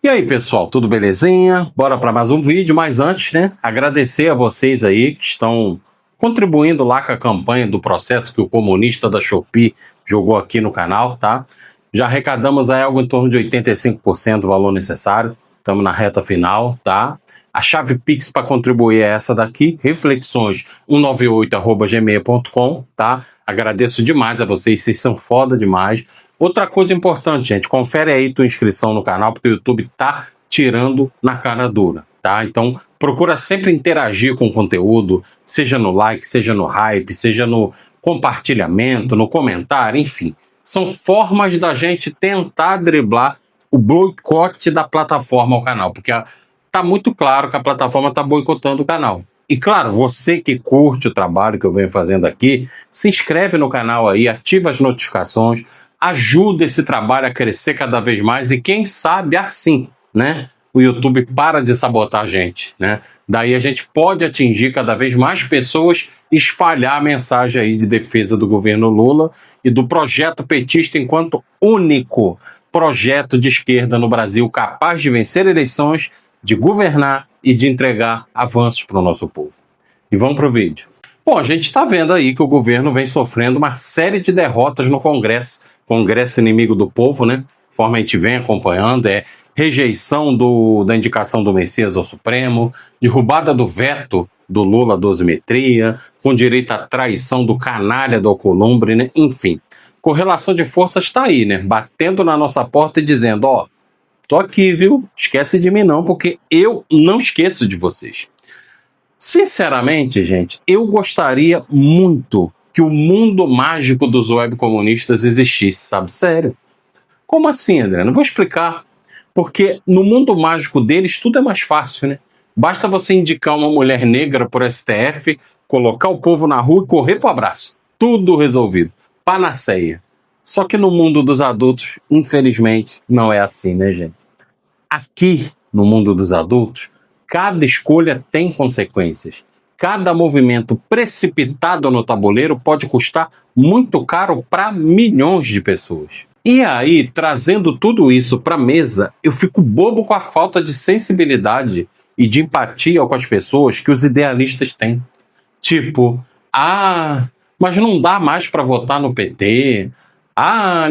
E aí, pessoal, tudo belezinha? Bora para mais um vídeo, mas antes, né, agradecer a vocês aí que estão contribuindo lá com a campanha do processo que o comunista da Shopee jogou aqui no canal, tá? Já arrecadamos aí algo em torno de 85% do valor necessário, estamos na reta final, tá? A chave Pix para contribuir é essa daqui, reflexões198@gmail.com, tá? Agradeço demais a vocês são foda demais. Outra coisa importante, gente, confere aí tua inscrição no canal, porque o YouTube tá tirando na cara dura, tá? Então, procura sempre interagir com o conteúdo, seja no like, seja no hype, seja no compartilhamento, no comentário, enfim. São formas da gente tentar driblar o boicote da plataforma ao canal, porque tá muito claro que a plataforma tá boicotando o canal. E claro, você que curte o trabalho que eu venho fazendo aqui, se inscreve no canal aí, ativa as notificações, ajuda esse trabalho a crescer cada vez mais e quem sabe assim, né, o YouTube para de sabotar a gente, né? Daí a gente pode atingir cada vez mais pessoas e espalhar a mensagem aí de defesa do governo Lula e do projeto petista enquanto único projeto de esquerda no Brasil capaz de vencer eleições, de governar e de entregar avanços para o nosso povo. E vamos para o vídeo. Bom, a gente está vendo aí que o governo vem sofrendo uma série de derrotas no Congresso inimigo do povo, né? Conforme a gente vem acompanhando, rejeição da indicação do Messias ao Supremo, derrubada do veto do Lula à dosimetria, com direito à traição do canalha do Alcolumbre, né? Enfim, correlação de forças está aí, né? Batendo na nossa porta e dizendo, ó, tô aqui, viu? Esquece de mim não, porque eu não esqueço de vocês. Sinceramente, gente, eu gostaria muito que o mundo mágico dos webcomunistas existisse, sabe? Sério. Como assim, André? Não vou explicar. Porque no mundo mágico deles tudo é mais fácil, né? Basta você indicar uma mulher negra por STF, colocar o povo na rua e correr pro abraço. Tudo resolvido. Panaceia. Só que no mundo dos adultos, infelizmente, não é assim, né, gente? Aqui, no mundo dos adultos, cada escolha tem consequências. Cada movimento precipitado no tabuleiro pode custar muito caro para milhões de pessoas. E aí, trazendo tudo isso para a mesa, eu fico bobo com a falta de sensibilidade e de empatia com as pessoas que os idealistas têm. Tipo, mas não dá mais para votar no PT.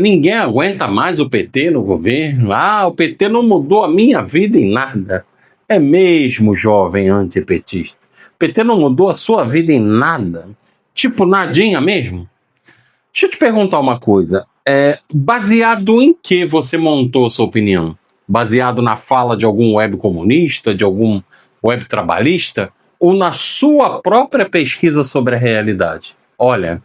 Ninguém aguenta mais o PT no governo. O PT não mudou a minha vida em nada. É mesmo, jovem antipetista. O PT não mudou a sua vida em nada? Tipo, nadinha mesmo? Deixa eu te perguntar uma coisa. Baseado em que você montou sua opinião? Baseado na fala de algum web comunista, de algum web trabalhista? Ou na sua própria pesquisa sobre a realidade? Olha,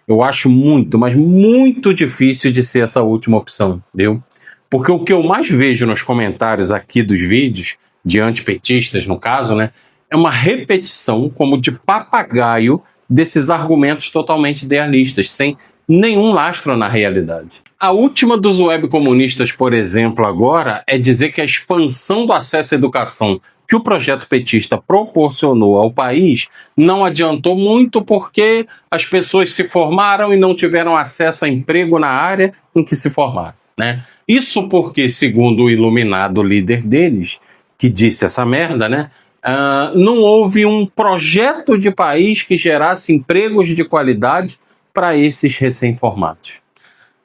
eu acho muito, mas muito difícil de ser essa última opção, viu? Porque o que eu mais vejo nos comentários aqui dos vídeos, de antipetistas no caso, né? É uma repetição, como de papagaio, desses argumentos totalmente idealistas, sem nenhum lastro na realidade. A última dos webcomunistas, por exemplo, agora, é dizer que a expansão do acesso à educação que o projeto petista proporcionou ao país não adiantou muito porque as pessoas se formaram e não tiveram acesso a emprego na área em que se formaram, né? Isso porque, segundo o iluminado líder deles, que disse essa merda, né? Não houve um projeto de país que gerasse empregos de qualidade para esses recém-formados.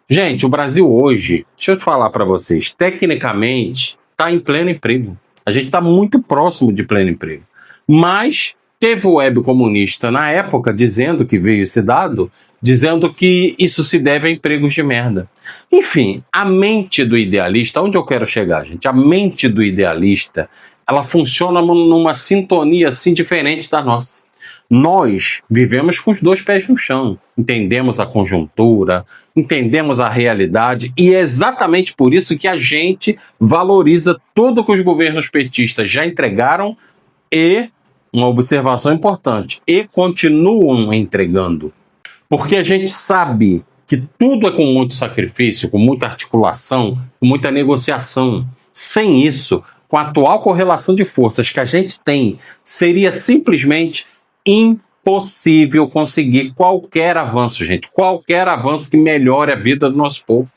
Gente, o Brasil hoje, deixa eu te falar para vocês, tecnicamente está em pleno emprego. A gente está muito próximo de pleno emprego. Mas teve o web comunista na época dizendo que veio esse dado, dizendo que isso se deve a empregos de merda. Enfim, a mente do idealista, onde eu quero chegar, gente? A mente do idealista, ela funciona numa sintonia assim diferente da nossa. Nós vivemos com os dois pés no chão, entendemos a conjuntura, entendemos a realidade e é exatamente por isso que a gente valoriza tudo que os governos petistas já entregaram e, uma observação importante, e continuam entregando. Porque a gente sabe que tudo é com muito sacrifício, com muita articulação, com muita negociação. Sem isso, com a atual correlação de forças que a gente tem, seria simplesmente impossível conseguir qualquer avanço, gente. Qualquer avanço que melhore a vida do nosso povo.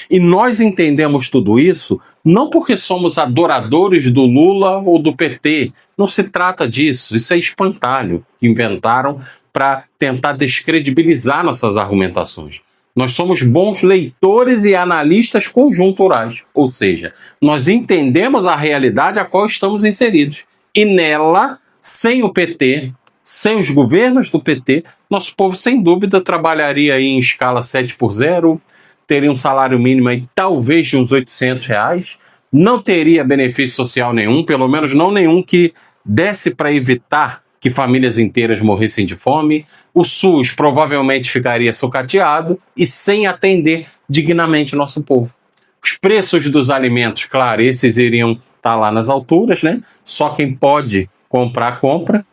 E nós entendemos tudo isso não porque somos adoradores do Lula ou do PT. Não se trata disso. Isso é espantalho que inventaram para tentar descredibilizar nossas argumentações. Nós somos bons leitores e analistas conjunturais, ou seja, nós entendemos a realidade a qual estamos inseridos. E nela, sem o PT, sem os governos do PT, nosso povo, sem dúvida, trabalharia aí em escala 7x0, teria um salário mínimo aí, talvez de uns R$ 800, não teria benefício social nenhum, pelo menos não nenhum que desse para evitar que famílias inteiras morressem de fome, o SUS provavelmente ficaria sucateado e sem atender dignamente o nosso povo. Os preços dos alimentos, claro, esses iriam estar lá nas alturas, né? Só quem pode comprar, compra.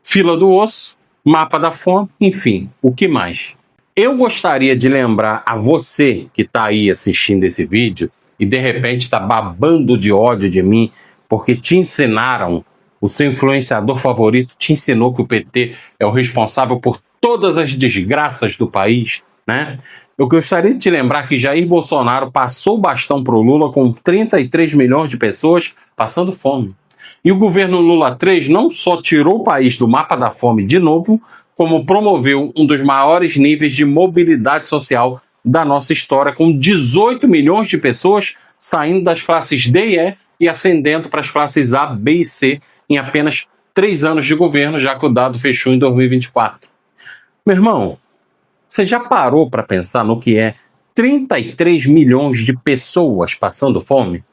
Fila do osso, mapa da fome, enfim, o que mais? Eu gostaria de lembrar a você que está aí assistindo esse vídeo e de repente está babando de ódio de mim porque te ensinaram, o seu influenciador favorito te ensinou que o PT é o responsável por todas as desgraças do país, né? Eu gostaria de te lembrar que Jair Bolsonaro passou o bastão para o Lula com 33 milhões de pessoas passando fome. E o governo Lula III não só tirou o país do mapa da fome de novo, como promoveu um dos maiores níveis de mobilidade social da nossa história, com 18 milhões de pessoas saindo das classes D e E e ascendendo para as classes A, B e C em apenas 3 anos de governo, já que o dado fechou em 2024. Meu irmão, você já parou para pensar no que é 33 milhões de pessoas passando fome?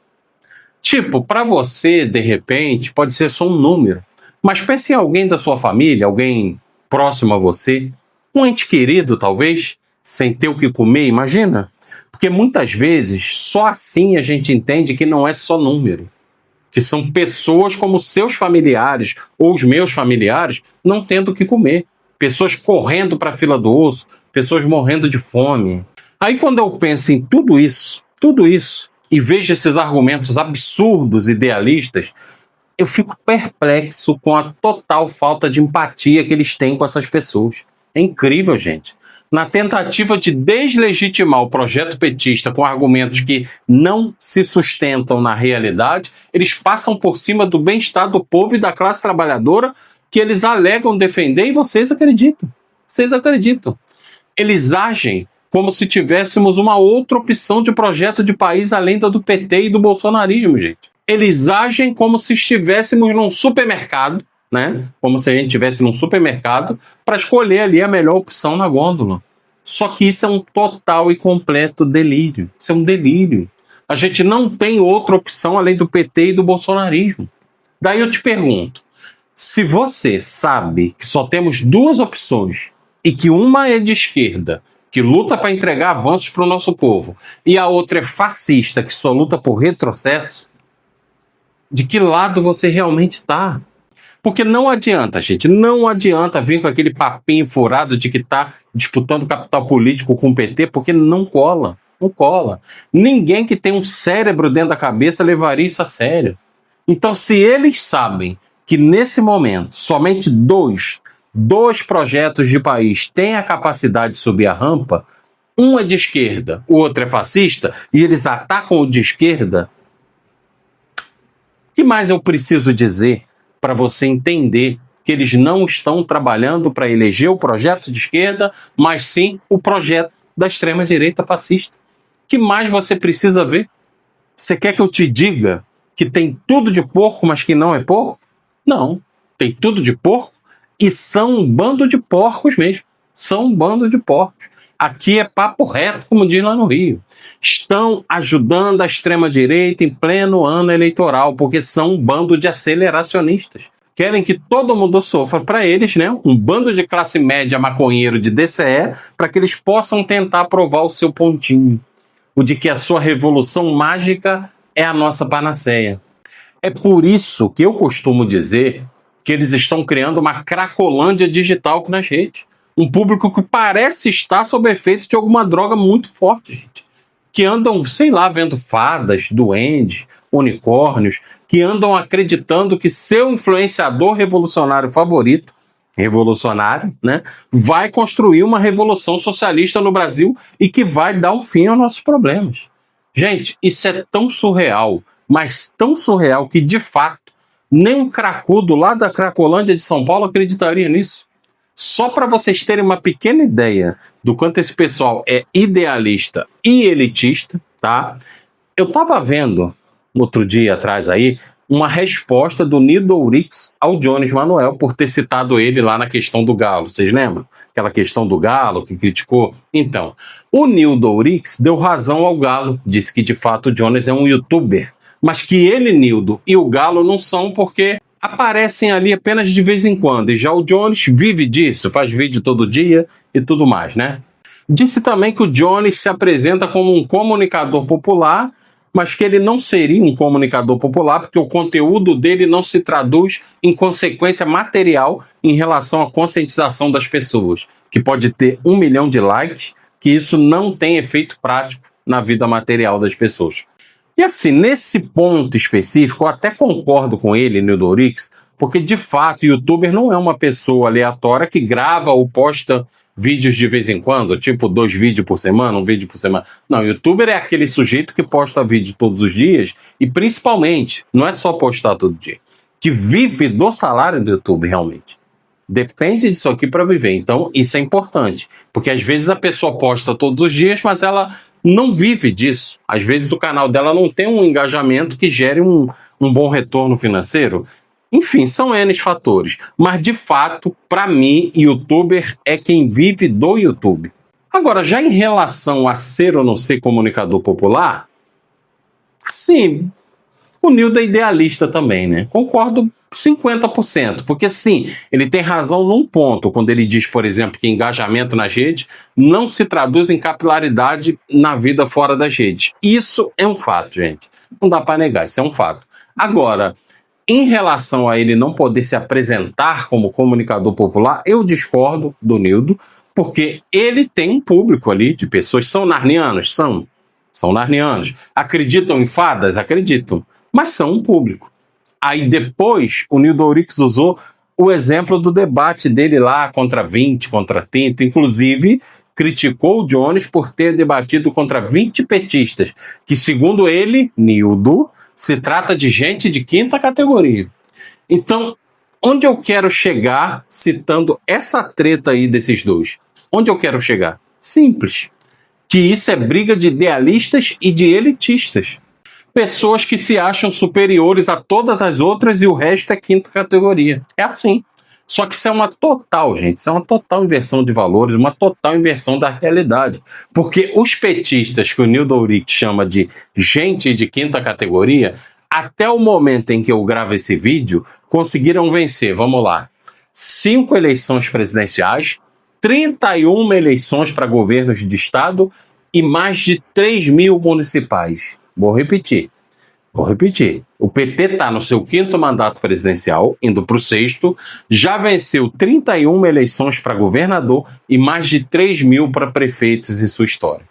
Tipo, para você, de repente, pode ser só um número, mas pense em alguém da sua família, alguém próximo a você, um ente querido, talvez, sem ter o que comer, imagina? Porque muitas vezes, só assim a gente entende que não é só número, que são pessoas como seus familiares ou os meus familiares não tendo o que comer, pessoas correndo para a fila do osso, pessoas morrendo de fome. Aí quando eu penso em tudo isso, e vejo esses argumentos absurdos, idealistas, eu fico perplexo com a total falta de empatia que eles têm com essas pessoas. É incrível, gente. Na tentativa de deslegitimar o projeto petista com argumentos que não se sustentam na realidade, eles passam por cima do bem-estar do povo e da classe trabalhadora que eles alegam defender e vocês acreditam. Vocês acreditam. Eles agem como se tivéssemos uma outra opção de projeto de país além da do PT e do bolsonarismo, gente. Eles agem como se estivéssemos num supermercado, né? Como se a gente estivesse num supermercado para escolher ali a melhor opção na gôndola. Só que isso é um total e completo delírio. Isso é um delírio. A gente não tem outra opção além do PT e do bolsonarismo. Daí eu te pergunto, se você sabe que só temos 2 opções e que uma é de esquerda, que luta para entregar avanços para o nosso povo, e a outra é fascista, que só luta por retrocesso, de que lado você realmente está? Porque não adianta, gente, não adianta vir com aquele papinho furado de que está disputando capital político com o PT, porque não cola, não cola. Ninguém que tem um cérebro dentro da cabeça levaria isso a sério. Então, se eles sabem que nesse momento somente dois projetos de país têm a capacidade de subir a rampa, um é de esquerda, o outro é fascista, e eles atacam o de esquerda, o que mais eu preciso dizer para você entender que eles não estão trabalhando para eleger o projeto de esquerda, mas sim o projeto da extrema-direita fascista? O que mais você precisa ver? Você quer que eu te diga que tem tudo de porco, mas que não é porco? Não, tem tudo de porco e são um bando de porcos mesmo. São um bando de porcos. Aqui é papo reto, como diz lá no Rio. Estão ajudando a extrema-direita em pleno ano eleitoral, porque são um bando de aceleracionistas. Querem que todo mundo sofra para eles, né? Um bando de classe média maconheiro de DCE, para que eles possam tentar provar o seu pontinho. O de que a sua revolução mágica é a nossa panaceia. É por isso que eu costumo dizer que eles estão criando uma cracolândia digital nas redes. Um público que parece estar sob efeito de alguma droga muito forte, gente. Que andam, sei lá, vendo fadas, duendes, unicórnios, que andam acreditando que seu influenciador revolucionário favorito revolucionário, né, vai construir uma revolução socialista no Brasil e que vai dar um fim aos nossos problemas. Gente, isso é tão surreal, mas tão surreal que, de fato, nem um cracudo lá da Cracolândia de São Paulo acreditaria nisso. Só para vocês terem uma pequena ideia do quanto esse pessoal é idealista e elitista, tá? Eu estava vendo, outro dia atrás aí, uma resposta do Nildo Ourix ao Jones Manoel por ter citado ele lá na questão do Galo. Vocês lembram? Aquela questão do Galo que criticou? Então, o Nildo Ourix deu razão ao Galo. Disse que, de fato, o Jones é um youtuber. Mas que ele, Nildo, e o Galo não são porque aparecem ali apenas de vez em quando. E já o Jones vive disso, faz vídeo todo dia e tudo mais, né? Disse também que o Jones se apresenta como um comunicador popular, mas que ele não seria um comunicador popular porque o conteúdo dele não se traduz em consequência material em relação à conscientização das pessoas, que pode ter 1 milhão de likes, que isso não tem efeito prático na vida material das pessoas. E assim, nesse ponto específico, eu até concordo com ele, Nildo Ourix, porque de fato o youtuber não é uma pessoa aleatória que grava ou posta vídeos de vez em quando, tipo 2 vídeos por semana, 1 vídeo por semana. Não, o youtuber é aquele sujeito que posta vídeo todos os dias e principalmente, não é só postar todo dia, que vive do salário do YouTube realmente. Depende disso aqui para viver. Então, isso é importante, porque às vezes a pessoa posta todos os dias, mas ela não vive disso. Às vezes o canal dela não tem um engajamento que gere um bom retorno financeiro. Enfim, são N fatores. Mas, de fato, para mim, youtuber é quem vive do YouTube. Agora, já em relação a ser ou não ser comunicador popular, sim, o Nildo é idealista também, né? Concordo 50%, porque sim, ele tem razão num ponto, quando ele diz, por exemplo, que engajamento nas redes não se traduz em capilaridade na vida fora das redes. Isso é um fato, gente. Não dá para negar, isso é um fato. Agora, em relação a ele não poder se apresentar como comunicador popular, eu discordo do Nildo, porque ele tem um público ali de pessoas. São narnianos? São narnianos. Acreditam em fadas? Acreditam. Mas são um público. Aí depois o Nildo Ourix usou o exemplo do debate dele lá contra 20, contra 30, inclusive criticou o Jones por ter debatido contra 20 petistas, que segundo ele, Nildo, se trata de gente de 5ª categoria. Então, onde eu quero chegar citando essa treta aí desses dois? Onde eu quero chegar? Simples. Que isso é briga de idealistas e de elitistas. Pessoas que se acham superiores a todas as outras e o resto é 5ª categoria. É assim. Só que isso é uma total, gente, isso é uma total inversão de valores, uma total inversão da realidade. Porque os petistas que o Nildo Ourix chama de gente de 5ª categoria, até o momento em que eu gravo esse vídeo, conseguiram vencer, vamos lá, 5 eleições presidenciais, 31 eleições para governos de estado e mais de 3.000 municipais. Vou repetir. O PT está no seu 5º mandato presidencial, indo para o 6º, já venceu 31 eleições para governador e mais de 3.000 para prefeitos em sua história.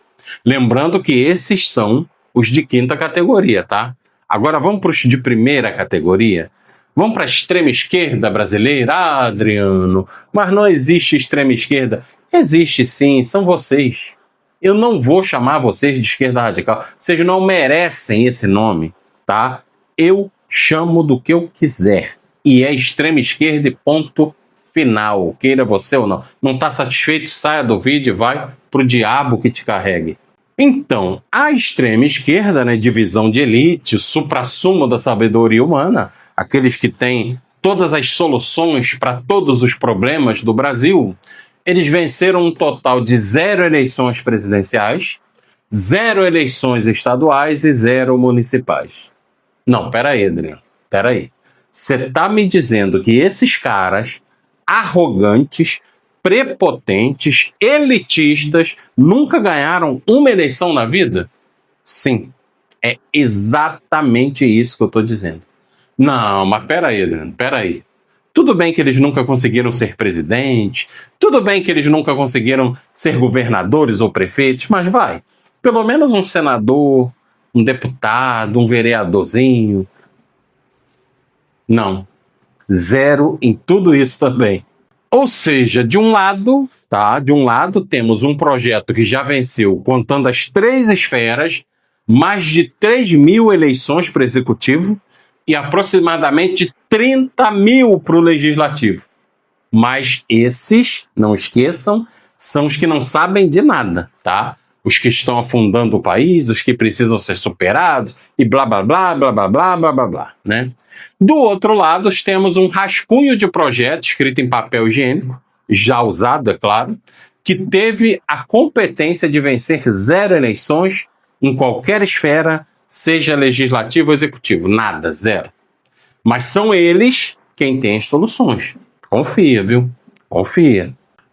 Lembrando que esses são os de 5ª categoria, tá? Agora vamos para os de 1ª categoria? Vamos para a extrema esquerda brasileira? Ah, Adriano, mas não existe extrema esquerda. Existe sim, são vocês. Eu não vou chamar vocês de esquerda radical. Vocês não merecem esse nome, tá? Eu chamo do que eu quiser. E é extrema esquerda e ponto final. Queira você ou não. Não está satisfeito? Saia do vídeo e vai pro diabo que te carregue. Então, a extrema esquerda, né, divisão de elite, o suprassumo da sabedoria humana, aqueles que têm todas as soluções para todos os problemas do Brasil, eles venceram um total de 0 eleições presidenciais, 0 eleições estaduais e 0 municipais. Não, peraí, Adriano, peraí. Você está me dizendo que esses caras arrogantes, prepotentes, elitistas, nunca ganharam uma eleição na vida? Sim, é exatamente isso que eu estou dizendo. Não, mas peraí, Adriano, peraí. Tudo bem que eles nunca conseguiram ser presidente, tudo bem que eles nunca conseguiram ser governadores ou prefeitos, mas vai, pelo menos um senador, um deputado, um vereadorzinho. Não, 0 em tudo isso também. Ou seja, de um lado, temos um projeto que já venceu, contando as 3 esferas, mais de 3.000 eleições para o executivo e aproximadamente 30.000 para o legislativo. Mas esses, não esqueçam, são os que não sabem de nada, tá? Os que estão afundando o país, os que precisam ser superados e blá, blá, blá, blá, blá, blá, blá, blá, blá, né? Do outro lado, temos um rascunho de projeto escrito em papel higiênico, já usado, é claro, que teve a competência de vencer 0 eleições em qualquer esfera, seja legislativo ou executivo. Nada, 0. Mas são eles quem tem as soluções. Confia, viu? Confia.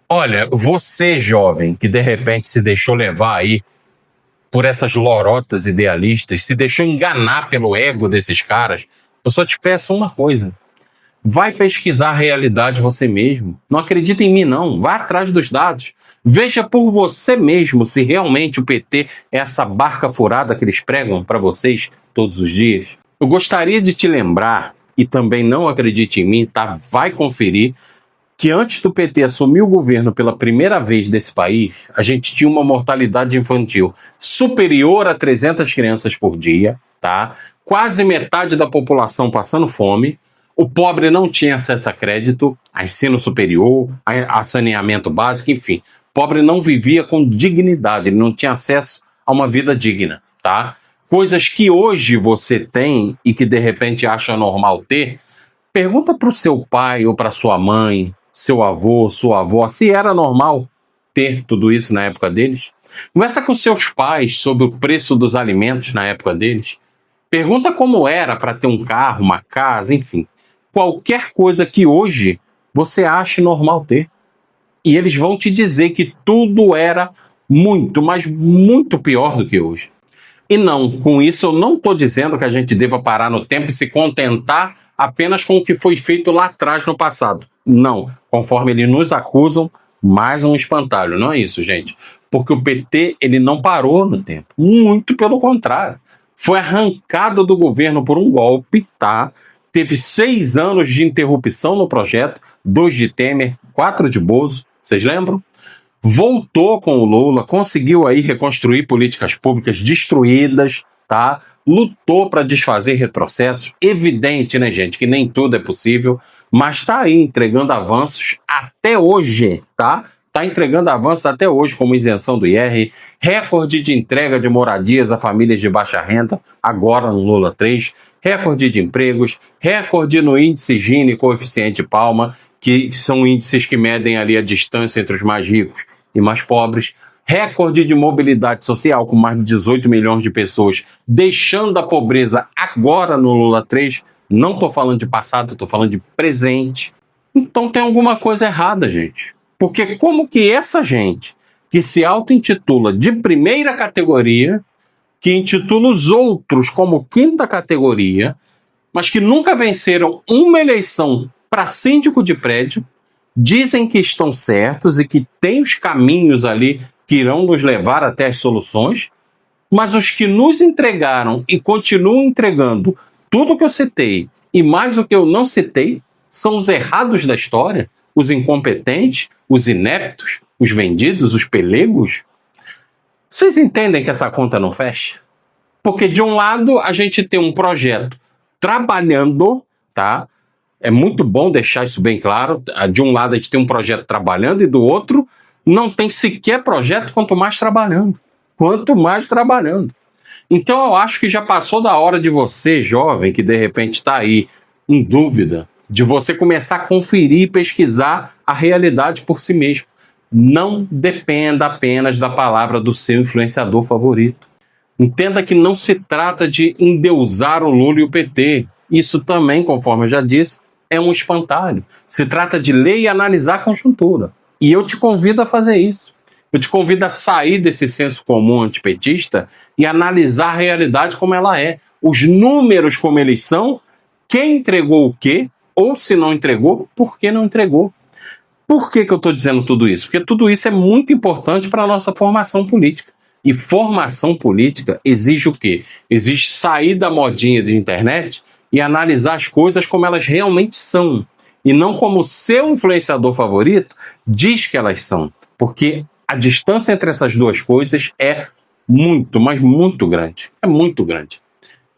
Olha, você, jovem, que de repente se deixou levar aí por essas lorotas idealistas, se deixou enganar pelo ego desses caras, eu só te peço uma coisa. Vai pesquisar a realidade você mesmo. Não acredita em mim, não. Vá atrás dos dados. Veja por você mesmo se realmente o PT é essa barca furada que eles pregam para vocês todos os dias. Eu gostaria de te lembrar, e também não acredite em mim, tá? Vai conferir, que antes do PT assumir o governo pela primeira vez desse país, a gente tinha uma mortalidade infantil superior a 300 crianças por dia, tá? Quase metade da população passando fome. O pobre não tinha acesso a crédito, a ensino superior, a saneamento básico, enfim. O pobre não vivia com dignidade, ele não tinha acesso a uma vida digna, tá? Coisas que hoje você tem e que de repente acha normal ter. Pergunta para o seu pai ou para sua mãe, seu avô, sua avó, se era normal ter tudo isso na época deles. Conversa com seus pais sobre o preço dos alimentos na época deles. Pergunta como era para ter um carro, uma casa, enfim. Qualquer coisa que hoje você ache normal ter. E eles vão te dizer que tudo era muito, mas muito pior do que hoje. E não, com isso eu não estou dizendo que a gente deva parar no tempo e se contentar apenas com o que foi feito lá atrás no passado. Não, conforme eles nos acusam, mais um espantalho. Não é isso, gente. Porque o PT ele não parou no tempo. Muito pelo contrário. Foi arrancado do governo por um golpe, tá? Teve 6 anos de interrupção no projeto, 2 de Temer, 4 de Bozo, vocês lembram? Voltou com o Lula, conseguiu aí reconstruir políticas públicas destruídas, tá? Lutou para desfazer retrocessos. Evidente, né, gente, que nem tudo é possível, mas está aí entregando avanços até hoje, tá? Está entregando avanços até hoje, como isenção do IR, recorde de entrega de moradias a famílias de baixa renda, agora no Lula 3, recorde de empregos, recorde no índice Gini e coeficiente Palma, que são índices que medem ali a distância entre os mais ricos e mais pobres, recorde de mobilidade social, com mais de 18 milhões de pessoas deixando a pobreza agora no Lula 3. Não estou falando de passado, estou falando de presente. Então tem alguma coisa errada, gente. Porque como que essa gente, que se auto-intitula de primeira categoria, que intitula os outros como quinta categoria, mas que nunca venceram uma eleição para síndico de prédio, dizem que estão certos e que tem os caminhos ali que irão nos levar até as soluções, mas os que nos entregaram e continuam entregando tudo que eu citei e mais o que eu não citei são os errados da história, os incompetentes, os ineptos, os vendidos, os pelegos. Vocês entendem que essa conta não fecha? Porque de um lado a gente tem um projeto trabalhando, tá? É muito bom deixar isso bem claro. De um lado a gente tem um projeto trabalhando e do outro não tem sequer projeto, quanto mais trabalhando. Quanto mais trabalhando. Então eu acho que já passou da hora de você, jovem, que de repente está aí em dúvida, de você começar a conferir e pesquisar a realidade por si mesmo. Não dependa apenas da palavra do seu influenciador favorito. Entenda que não se trata de endeusar o Lula e o PT. Isso também, conforme eu já disse, é um espantalho. Se trata de ler e analisar a conjuntura. E eu te convido a fazer isso. Eu te convido a sair desse senso comum antipetista e analisar a realidade como ela é. Os números como eles são, quem entregou o quê, ou se não entregou, por que não entregou. Por que eu estou dizendo tudo isso? Porque tudo isso é muito importante para a nossa formação política. E formação política exige o quê? Exige sair da modinha de internet e analisar as coisas como elas realmente são. e não como seu influenciador favorito diz que elas são. Porque a distância entre essas duas coisas é muito, mas muito grande. É muito grande.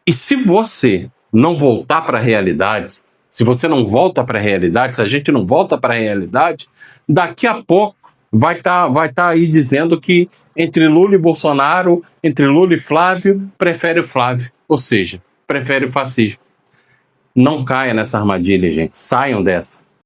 E se você não voltar para a realidade, se você não volta para a realidade, se a gente não volta para a realidade, daqui a pouco vai tá aí dizendo que entre Lula e Bolsonaro, entre Lula e Flávio, prefere o Flávio. Ou seja, prefere o fascismo. Não caia nessa armadilha, gente. Saiam dessa.